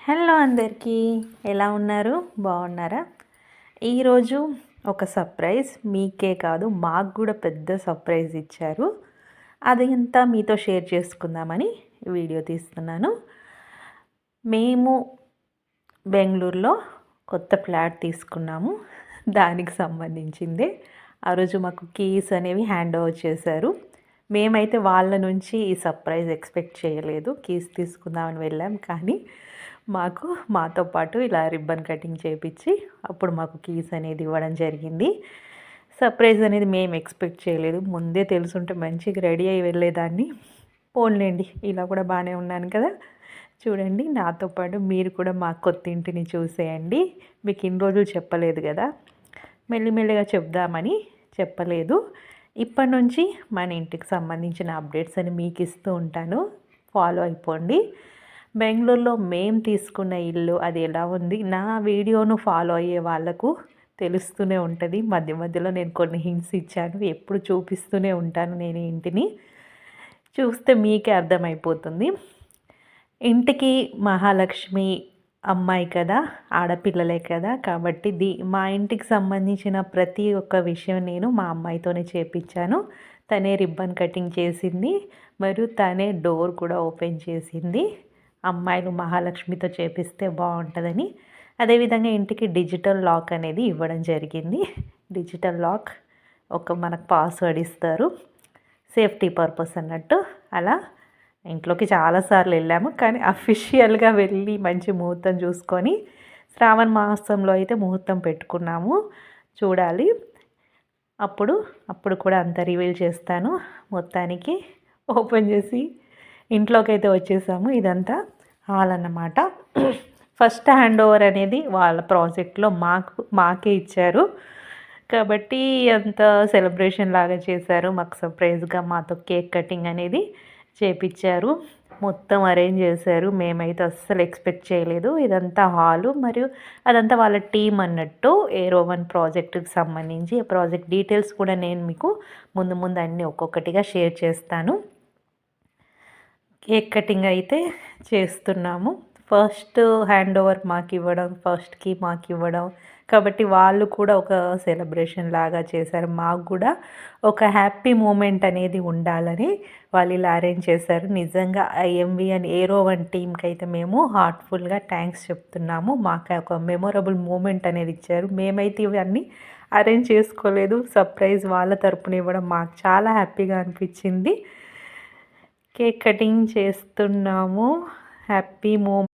Hello అందరికీ, ఎలా ఉన్నారు? బాగున్నారా? ఈరోజు ఒక సర్ప్రైజ్ మీకే కాదు, మాకు కూడా పెద్ద సర్ప్రైజ్ ఇచ్చారు. అది అంతా మీతో షేర్ చేసుకుందామని వీడియో తీస్తున్నాను. మేము బెంగళూరులో కొత్త ఫ్లాట్ తీసుకున్నాము. దానికి సంబంధించిందే. ఆ రోజు మాకు కీస్ అనేవి హ్యాండ్ ఓవర్ చేశారు. మేమైతే వాళ్ళ నుంచి ఈ సర్ప్రైజ్ ఎక్స్పెక్ట్ చేయలేదు. కీస్ తీసుకుందామని వెళ్ళాం, కానీ మాతో పాటు ఇలా రిబ్బన్ కటింగ్ చేయించి అప్పుడు మాకు కీస్ అనేది ఇవ్వడం జరిగింది. సర్ప్రైజ్ అనేది మేము ఎక్స్పెక్ట్ చేయలేదు. ముందే తెలుసుంటే మంచిగా రెడీ అయ్యి వెళ్ళేదాన్ని. పోన్లేండి, ఇలా కూడా బాగానే ఉన్నాను కదా. చూడండి, నాతో పాటు మీరు కూడా మా కొత్త ఇంటిని చూసేయండి. మీకు ఇన్ని రోజులు చెప్పలేదు కదా, మెల్లిమెల్లిగా చెప్దామని చెప్పలేదు. ఇప్పటి నుంచి మన ఇంటికి సంబంధించిన అప్డేట్స్ అని మీకు ఇస్తూ ఉంటాను. ఫాలో అయిపోండి. బెంగళూరులో మేము తీసుకున్న ఇల్లు అది ఎలా ఉంది, నా వీడియోను ఫాలో అయ్యే వాళ్ళకు తెలుస్తూనే ఉంటుంది. మధ్య మధ్యలో నేను కొన్ని హింట్స్ ఇచ్చాను. ఎప్పుడు చూపిస్తూనే ఉంటాను నేను ఇంటిని. చూస్తే మీకే అర్థమైపోతుంది. ఇంటికి మహాలక్ష్మి అమ్మాయి కదా, ఆడపిల్లలే కదా, కాబట్టి మా ఇంటికి సంబంధించిన ప్రతి ఒక్క విషయం నేను మా అమ్మాయితోనే చేపించాను. తనే రిబ్బన్ కటింగ్ చేసింది, మరియు తనే డోర్ కూడా ఓపెన్ చేసింది. అమ్మాయిలు మహాలక్ష్మితో చేపిస్తే బాగుంటుందని. అదేవిధంగా ఇంటికి డిజిటల్ లాక్ అనేది ఇవ్వడం జరిగింది. డిజిటల్ లాక్ మనకు పాస్వర్డ్ ఇస్తారు, సేఫ్టీ పర్పస్ అన్నట్టు. అలా ఇంట్లోకి చాలాసార్లు వెళ్ళాము, కానీ అఫీషియల్గా వెళ్ళి మంచి ముహూర్తం చూసుకొని శ్రావణ మాసంలో అయితే ముహూర్తం పెట్టుకున్నాము. చూడాలి, అప్పుడు కూడా అంతా రివీల్ చేస్తాను. మొత్తానికి ఓపెన్ చేసి ఇంట్లోకి అయితే వచ్చేసాము. ఇదంతా హాల్ అన్నమాట. ఫస్ట్ హ్యాండ్ ఓవర్ అనేది వాళ్ళ ప్రాజెక్ట్లో మాకే ఇచ్చారు, కాబట్టి అంత సెలబ్రేషన్ లాగా చేశారు. మాకు సర్ప్రైజ్గా మాతో కేక్ కటింగ్ అనేది చేపించారు. మొత్తం అరేంజ్ చేశారు. మేమైతే అస్సలు ఎక్స్పెక్ట్ చేయలేదు. ఇదంతా హాలు, మరియు అదంతా వాళ్ళ టీం అన్నట్టు. ఏరో1 ప్రాజెక్టుకి సంబంధించి ప్రాజెక్ట్ డీటెయిల్స్ కూడా నేను మీకు ముందు అన్నీ ఒక్కొక్కటిగా షేర్ చేస్తాను. కేక్ కటింగ్ అయితే చేస్తున్నాము. ఫస్ట్ హ్యాండ్ ఓవర్ మాకు ఇవ్వడం, ఫస్ట్కి మాకు ఇవ్వడం, కాబట్టి వాళ్ళు కూడా ఒక సెలబ్రేషన్ లాగా చేశారు. మాకు కూడా ఒక హ్యాపీ మూమెంట్ అనేది ఉండాలని వాళ్ళు ఇలా అరేంజ్ చేశారు. నిజంగా ఐఎంవి అండ్ ఏరో1 టీమ్కి అయితే మేము హార్ట్ఫుల్గా థ్యాంక్స్ చెప్తున్నాము. మాకు ఒక మెమొరబుల్ మూమెంట్ అనేది ఇచ్చారు. మేమైతే ఇవన్నీ అరేంజ్ చేసుకోలేదు. సర్ప్రైజ్ వాళ్ళ తరపున ఇవ్వడం మాకు చాలా హ్యాపీగా అనిపించింది. కేక్ కటింగ్ చేస్తున్నాము. Happy moment.